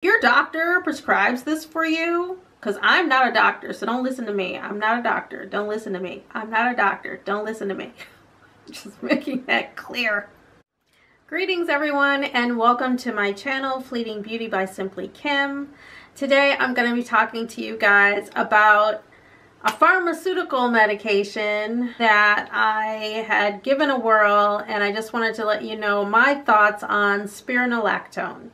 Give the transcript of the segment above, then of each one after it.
Your doctor prescribes this for you, because I'm not a doctor, so don't listen to me. I'm not a doctor. Don't listen to me. I'm not a doctor. Don't listen to me. Just making that clear. Greetings everyone, and welcome to my channel, Fleeting Beauty by Simply Kim. Today I'm going to be talking to you guys about a pharmaceutical medication that I had given a whirl, and I just wanted to let you know my thoughts on Spironolactone.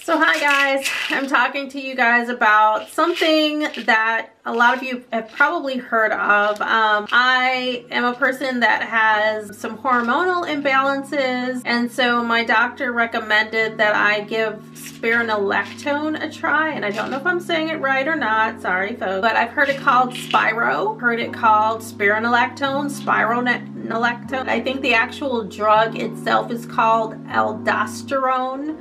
So hi guys, I'm talking to you guys about something that a lot of you have probably heard of. I am a person that has some hormonal imbalances, and so my doctor recommended that I give Spironolactone a try, and I don't know if I'm saying it right or not, sorry folks, but I've heard it called Spiro, heard it called Spironolactone, Spironolactone. I think the actual drug itself is called Aldosterone.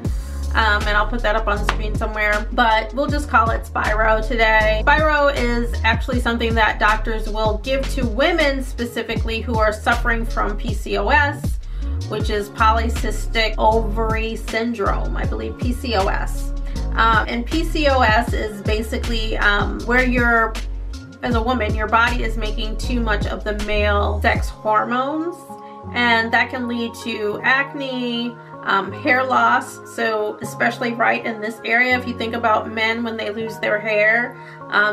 And I'll put that up on the screen somewhere, but we'll just call it Spiro today. Spiro is actually something that doctors will give to women specifically who are suffering from PCOS, which is Polycystic Ovarian Syndrome, I believe, PCOS. And PCOS is basically where as a woman, your body is making too much of the male sex hormones, and that can lead to acne, hair loss, so especially right in this area, if you think about men when they lose their hair,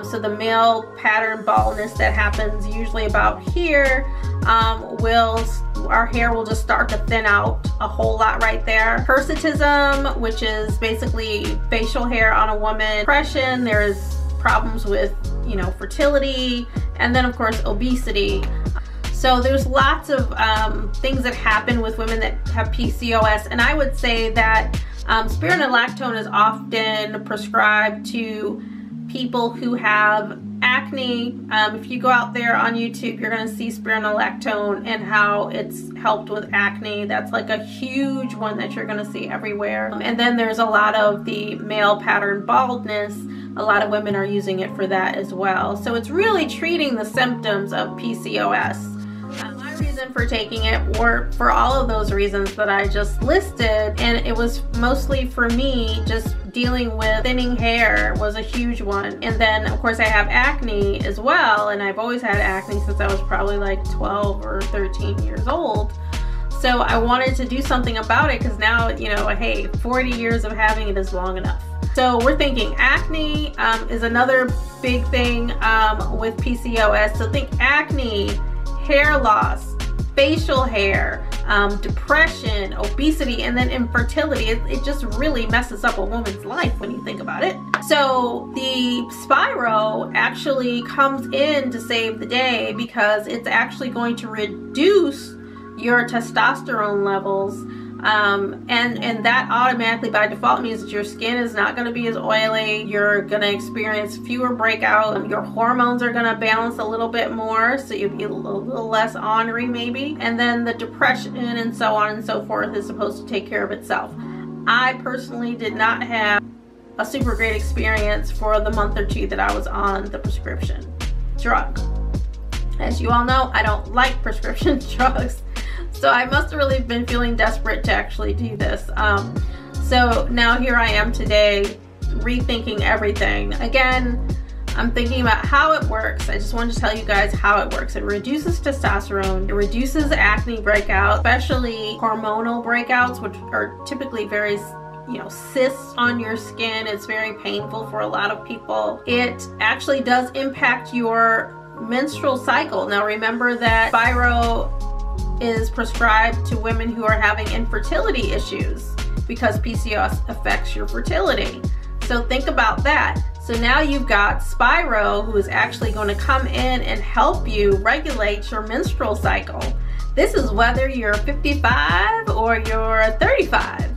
so the male pattern baldness that happens usually about here, our hair will just start to thin out a whole lot right there. Hirsutism, which is basically facial hair on a woman. Depression, there's problems with, fertility, and then of course obesity. So there's lots of things that happen with women that have PCOS, and I would say that Spironolactone is often prescribed to people who have acne. If you go out there on YouTube, you're going to see Spironolactone and how it's helped with acne. That's like a huge one that you're going to see everywhere. And then there's a lot of the male pattern baldness. A lot of women are using it for that as well. So it's really treating the symptoms of PCOS. My reason for taking it were for all of those reasons that I just listed, and it was mostly for me just dealing with thinning hair was a huge one. And then of course I have acne as well, and I've always had acne since I was probably like 12 or 13 years old. So I wanted to do something about it, because now, hey, 40 years of having it is long enough. So we're thinking acne is another big thing with PCOS. So think acne, hair loss, facial hair, depression, obesity, and then infertility. It just really messes up a woman's life when you think about it. So the Spiro actually comes in to save the day, because it's actually going to reduce your testosterone levels, and that automatically by default means that your skin is not going to be as oily, you're going to experience fewer breakouts, your hormones are going to balance a little bit more, so you'll be a little less ornery maybe, and then the depression and so on and so forth is supposed to take care of itself. I personally did not have a super great experience for the month or two that I was on the prescription drug. As you all know, I don't like prescription drugs. So I must have really been feeling desperate to actually do this. So now here I am today, rethinking everything. Again, I'm thinking about how it works. I just wanted to tell you guys how it works. It reduces testosterone, it reduces acne breakouts, especially hormonal breakouts, which are typically very, cysts on your skin. It's very painful for a lot of people. It actually does impact your menstrual cycle. Now remember that Spiro is prescribed to women who are having infertility issues, because PCOS affects your fertility. So think about that. So now you've got Spiro, who is actually going to come in and help you regulate your menstrual cycle. This is whether you're 55 or you're 35.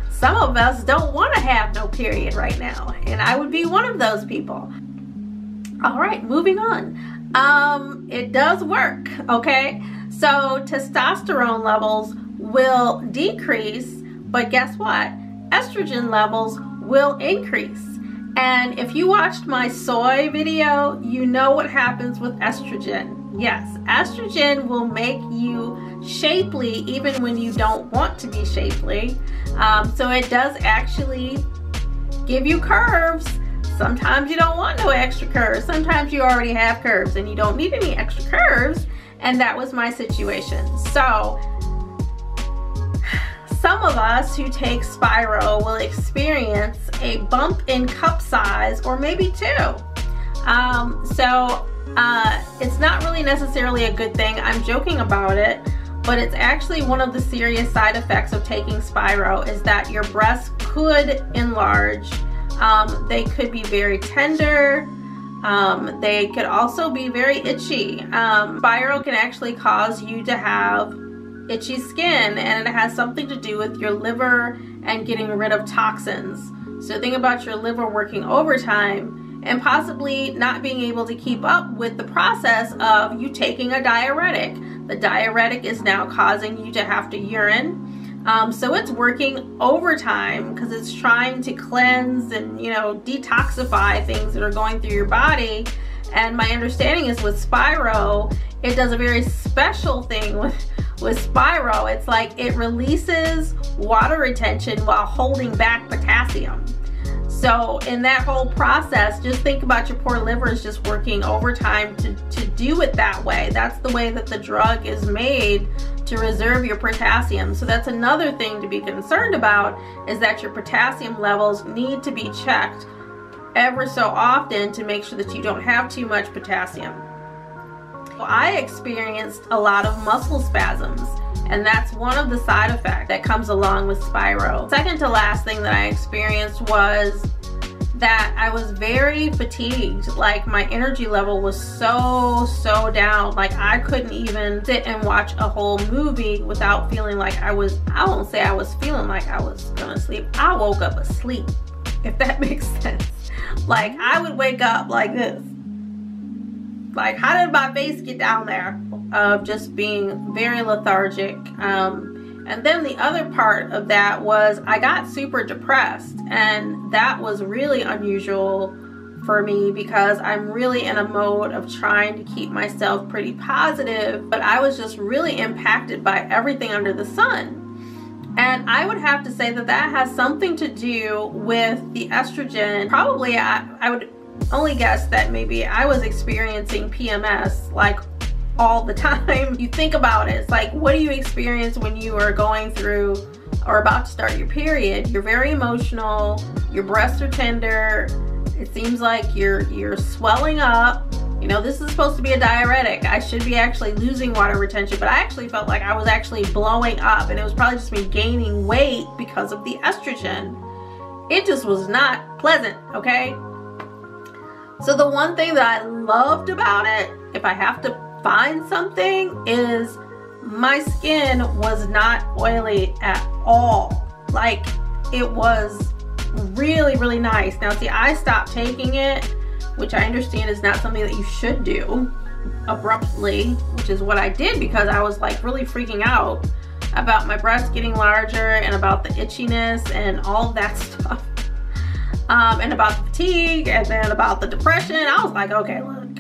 Some of us don't want to have no period right now, and I would be one of those people. All right, moving on. It does work, okay? So testosterone levels will decrease But guess what? Estrogen levels will increase. And if you watched my soy video, you know what happens with estrogen. Yes, estrogen will make you shapely even when you don't want to be shapely. So it does actually give you curves. Sometimes you don't want no extra curves. Sometimes you already have curves and you don't need any extra curves. And that was my situation. So some of us who take Spiro will experience a bump in cup size, or maybe two. It's not really necessarily a good thing. I'm joking about it, but it's actually one of the serious side effects of taking Spiro is that your breasts could enlarge. They could be very tender. They could also be very itchy. Spiro can actually cause you to have itchy skin, and it has something to do with your liver and getting rid of toxins. So think about your liver working overtime and possibly not being able to keep up with the process of you taking a diuretic. The diuretic is now causing you to have to urine. So it's working overtime because it's trying to cleanse and, you know, detoxify things that are going through your body. And my understanding is with Spiro, it does a very special thing with Spiro. It's like it releases water retention while holding back potassium. So in that whole process, just think about your poor liver is just working overtime to do it that way. That's the way that the drug is made, to reserve your potassium. So that's another thing to be concerned about, is that your potassium levels need to be checked ever so often to make sure that you don't have too much potassium. I experienced a lot of muscle spasms, and that's one of the side effects that comes along with Spiro. Second to last thing that I experienced was that I was very fatigued. Like my energy level was so down. Like I couldn't even sit and watch a whole movie without feeling like I won't say I was feeling like I was gonna sleep. I woke up asleep, if that makes sense. Like I would wake up like this. Like, how did my face get down there? Of just being very lethargic. And then the other part of that was I got super depressed, and that was really unusual for me because I'm really in a mode of trying to keep myself pretty positive, but I was just really impacted by everything under the sun. And I would have to say that that has something to do with the estrogen. Probably I would only guess that maybe I was experiencing PMS like all the time. You think about it, it's like, what do you experience when you are going through or about to start your period? You're very emotional, your breasts are tender, it seems like you're swelling up. You know, this is supposed to be a diuretic. I should be actually losing water retention, but I actually felt like I was actually blowing up, and it was probably just me gaining weight because of the estrogen. It just was not pleasant, okay? So the one thing that I loved about it, if I have to find something, is my skin was not oily at all. Like, it was really nice. Now see, I stopped taking it, which I understand is not something that you should do abruptly, which is what I did because I was like really freaking out about my breasts getting larger and about the itchiness and all of that stuff. And about the fatigue, and then about the depression. I was like, okay, look.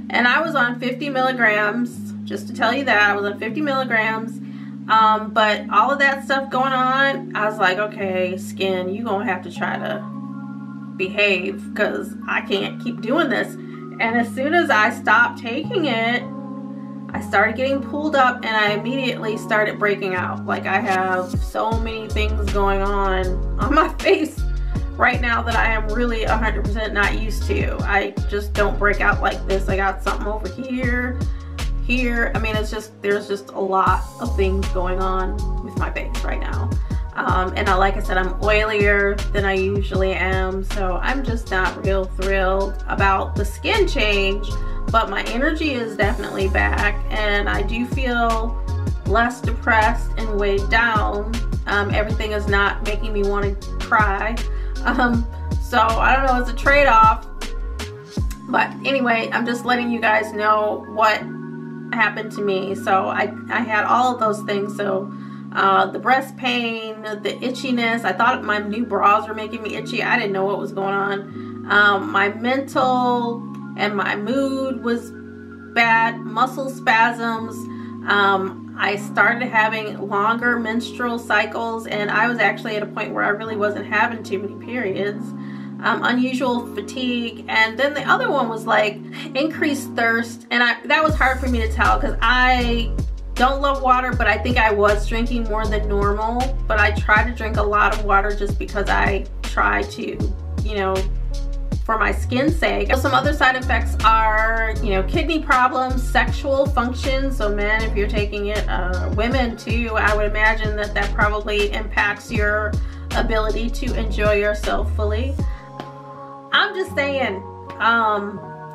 And I was on 50 milligrams, just to tell you that, I was on 50 milligrams. But all of that stuff going on, I was like, okay, skin, you gonna have to try to behave, because I can't keep doing this. And as soon as I stopped taking it, I started getting pulled up, and I immediately started breaking out. Like, I have so many things going on my face right now that I am really 100% not used to. I just don't break out like this. I got something over here. I mean, it's just, there's just a lot of things going on with my face right now. And like I said, I'm oilier than I usually am, so I'm just not real thrilled about the skin change, but my energy is definitely back, and I do feel less depressed and weighed down. Everything is not making me want to cry. So I don't know, it's a trade-off. But anyway, I'm just letting you guys know what happened to me. So I had all of those things. So the breast pain, the itchiness. I thought my new bras were making me itchy. I didn't know what was going on. My mental and my mood was bad, muscle spasms. I started having longer menstrual cycles, and I was actually at a point where I really wasn't having too many periods. Unusual fatigue, and then the other one was like increased thirst, and that was hard for me to tell because I don't love water, but I think I was drinking more than normal. But I try to drink a lot of water just because I try to, you know, for my skin's sake. Some other side effects are, you know, kidney problems, sexual function. So men, if you're taking it, women too, I would imagine that that probably impacts your ability to enjoy yourself fully. I'm just saying,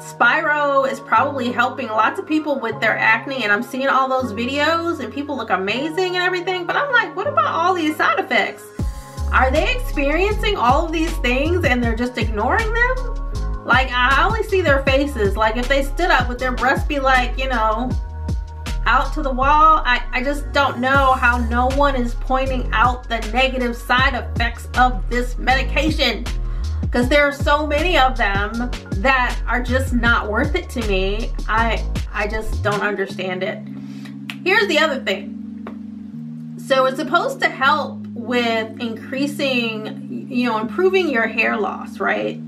Spiro is probably helping lots of people with their acne, and I'm seeing all those videos and people look amazing and everything, but I'm like, what about all these side effects? Are they experiencing all of these things and they're just ignoring them? Like, I only see their faces. Like, if they stood up, would their breasts be like, you know, out to the wall? I just don't know how no one is pointing out the negative side effects of this medication, because there are so many of them that are just not worth it to me. I just don't understand it. Here's the other thing. So it's supposed to help with increasing, you know, improving your hair loss, right?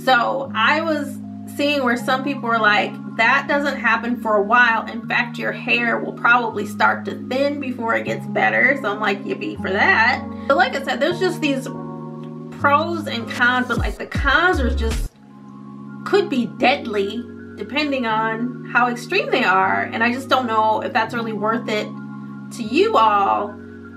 So I was seeing where some people were like, that doesn't happen for a while. In fact, your hair will probably start to thin before it gets better. So I'm like, yippee for that. But like I said, there's just these pros and cons, but like the cons are just, could be deadly depending on how extreme they are. And I just don't know if that's really worth it to you all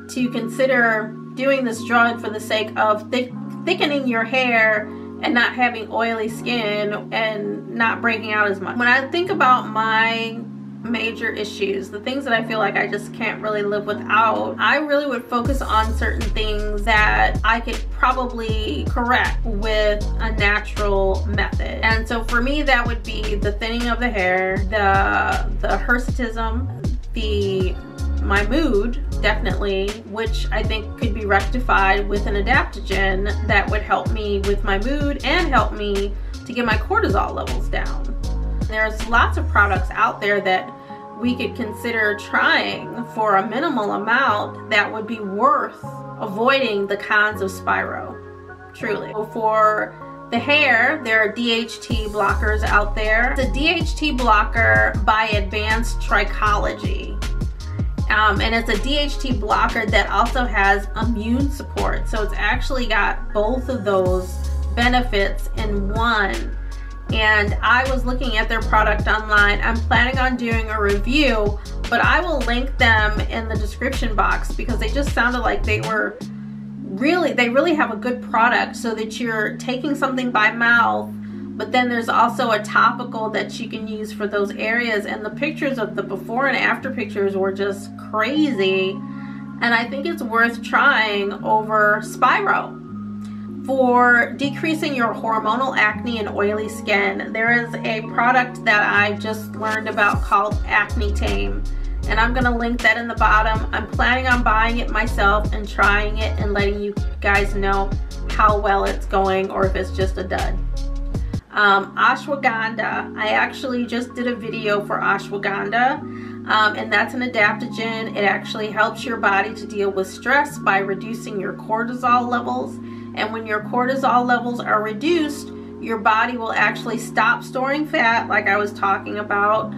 to consider doing this drug for the sake of thickening your hair and not having oily skin and not breaking out as much. When I think about my major issues, the things that I feel like I just can't really live without, I really would focus on certain things that I could probably correct with a natural method. And so for me, that would be the thinning of the hair, the hirsutism, my mood, definitely, which I think could be rectified with an adaptogen that would help me with my mood and help me to get my cortisol levels down. There's lots of products out there that we could consider trying for a minimal amount that would be worth avoiding the cons of Spiro, truly. For the hair, there are DHT blockers out there. The DHT blocker by Advanced Trichology. And it's a DHT blocker that also has immune support. So it's actually got both of those benefits in one. And I was looking at their product online. I'm planning on doing a review, but I will link them in the description box because they just sounded like they really have a good product, so that you're taking something by mouth, but then there's also a topical that you can use for those areas. And the pictures of the before and after pictures were just crazy. And I think it's worth trying over Spiro. For decreasing your hormonal acne and oily skin, there is a product that I just learned about called Acne Tame. And I'm going to link that in the bottom. I'm planning on buying it myself and trying it and letting you guys know how well it's going or if it's just a dud. Ashwagandha, I actually just did a video for ashwagandha, and that's an adaptogen. It actually helps your body to deal with stress by reducing your cortisol levels. And when your cortisol levels are reduced, your body will actually stop storing fat, like I was talking about.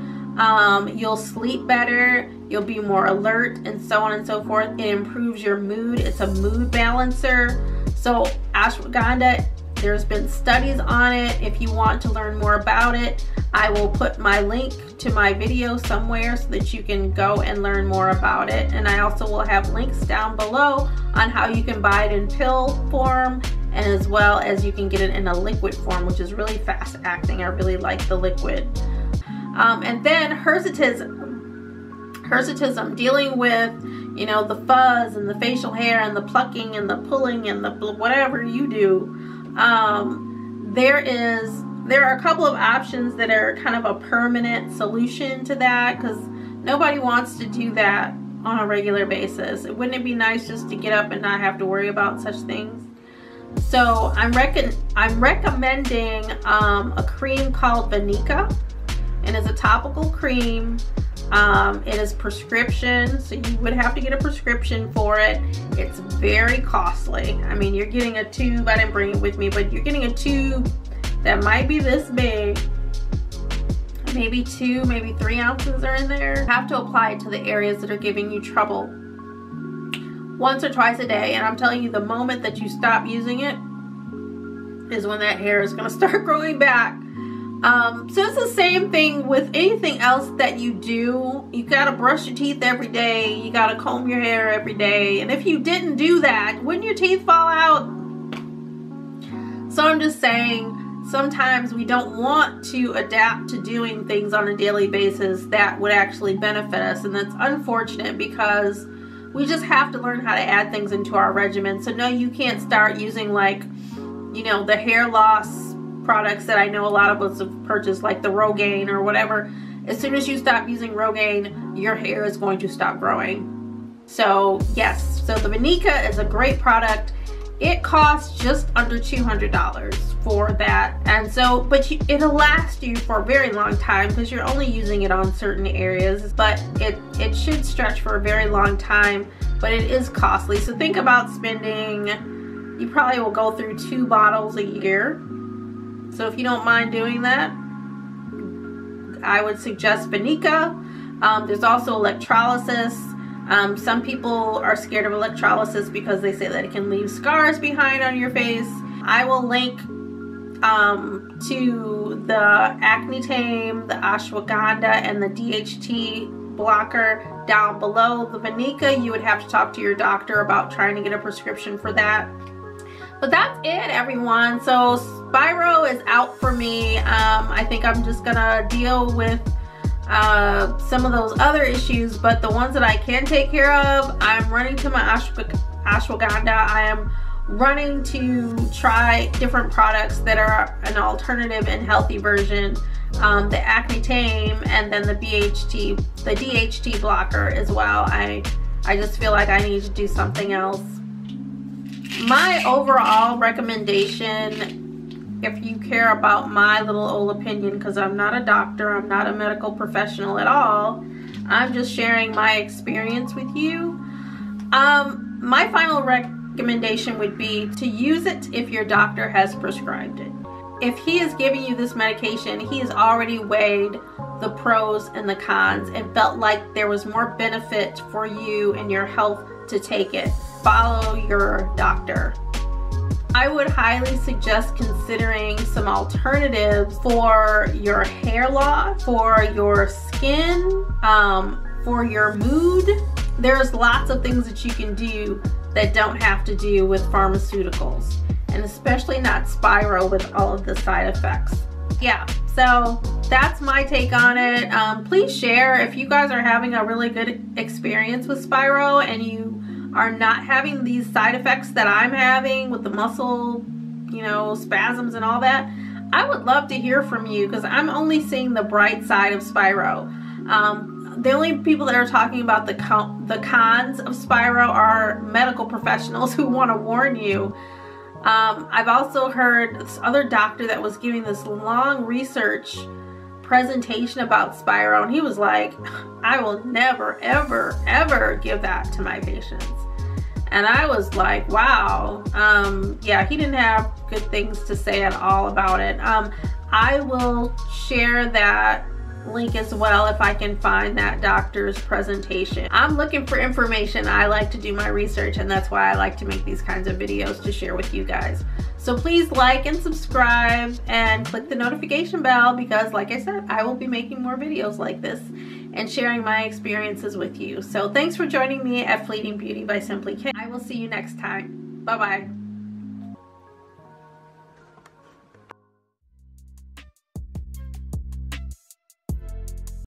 You'll sleep better, you'll be more alert, and so on and so forth. It improves your mood. It's a mood balancer. So ashwagandha, there's been studies on it. If you want to learn more about it, I will put my link to my video somewhere so that you can go and learn more about it. And I also will have links down below on how you can buy it in pill form, and as well as you can get it in a liquid form, which is really fast acting. I really like the liquid. And then hirsutism, dealing with, you know, the fuzz and the facial hair and the plucking and the pulling and the whatever you do. There are a couple of options that are kind of a permanent solution to that, because nobody wants to do that on a regular basis. Wouldn't it be nice just to get up and not have to worry about such things? So I'm recommending a cream called Vanica, and it's a topical cream. It is prescription, so you would have to get a prescription for it. It's very costly. I mean, you're getting a tube. I didn't bring it with me, but you're getting a tube that might be this big. Maybe 2, maybe 3 ounces are in there. You have to apply it to the areas that are giving you trouble once or twice a day. And I'm telling you, the moment that you stop using it is when that hair is going to start growing back. So it's the same thing with anything else that you do. You got to brush your teeth every day. You got to comb your hair every day. And if you didn't do that, wouldn't your teeth fall out? So I'm just saying, sometimes we don't want to adapt to doing things on a daily basis that would actually benefit us. And that's unfortunate, because we just have to learn how to add things into our regimen. So no, you can't start using, like, you know, the hair loss products that I know a lot of us have purchased, like the Rogaine or whatever. As soon as you stop using Rogaine, your hair is going to stop growing. So yes, so the Vanica is a great product. It costs just under $200 for that, and so, but it'll last you for a very long time because you're only using it on certain areas, but it should stretch for a very long time, but it is costly. So think about spending, you probably will go through 2 bottles a year. So if you don't mind doing that, I would suggest Vanica. There's also electrolysis. Some people are scared of electrolysis because they say that it can leave scars behind on your face. I will link to the Acne Tame, the Ashwagandha, and the DHT blocker down below. The Vanica, you would have to talk to your doctor about trying to get a prescription for that. But that's it, everyone. So Spiro is out for me. I think I'm just gonna deal with some of those other issues, but the ones that I can take care of, I'm running to my ashwagandha. I am running to try different products that are an alternative and healthy version. The Acne Tame, and then the DHT blocker as well. I just feel like I need to do something else. My overall recommendation, if you care about my little old opinion, because I'm not a doctor, I'm not a medical professional at all, I'm just sharing my experience with you. My final recommendation would be to use it if your doctor has prescribed it. If he is giving you this medication, he has already weighed the pros and the cons and felt like there was more benefit for you and your health to take it. Follow your doctor. I would highly suggest considering some alternatives for your hair loss, for your skin, for your mood. There's lots of things that you can do that don't have to do with pharmaceuticals, and especially not Spiro with all of the side effects. Yeah, so that's my take on it. Please share if you guys are having a really good experience with Spiro and you are not having these side effects that I'm having with the muscle, you know, spasms and all that. I would love to hear from you, because I'm only seeing the bright side of Spiro. The only people that are talking about the cons of Spiro are medical professionals who want to warn you. I've also heard this other doctor that was giving this long research presentation about Spiro, and he was like, I will never, ever, ever give that to my patients. And I was like, wow. Yeah, he didn't have good things to say at all about it. I will share that link as well if I can find that doctor's presentation. I'm looking for information. I like to do my research, and that's why I like to make these kinds of videos to share with you guys. So please like and subscribe and click the notification bell, because like I said, I will be making more videos like this and sharing my experiences with you. So thanks for joining me at Fleeting Beauty by Simply Kim. I will see you next time. Bye-bye.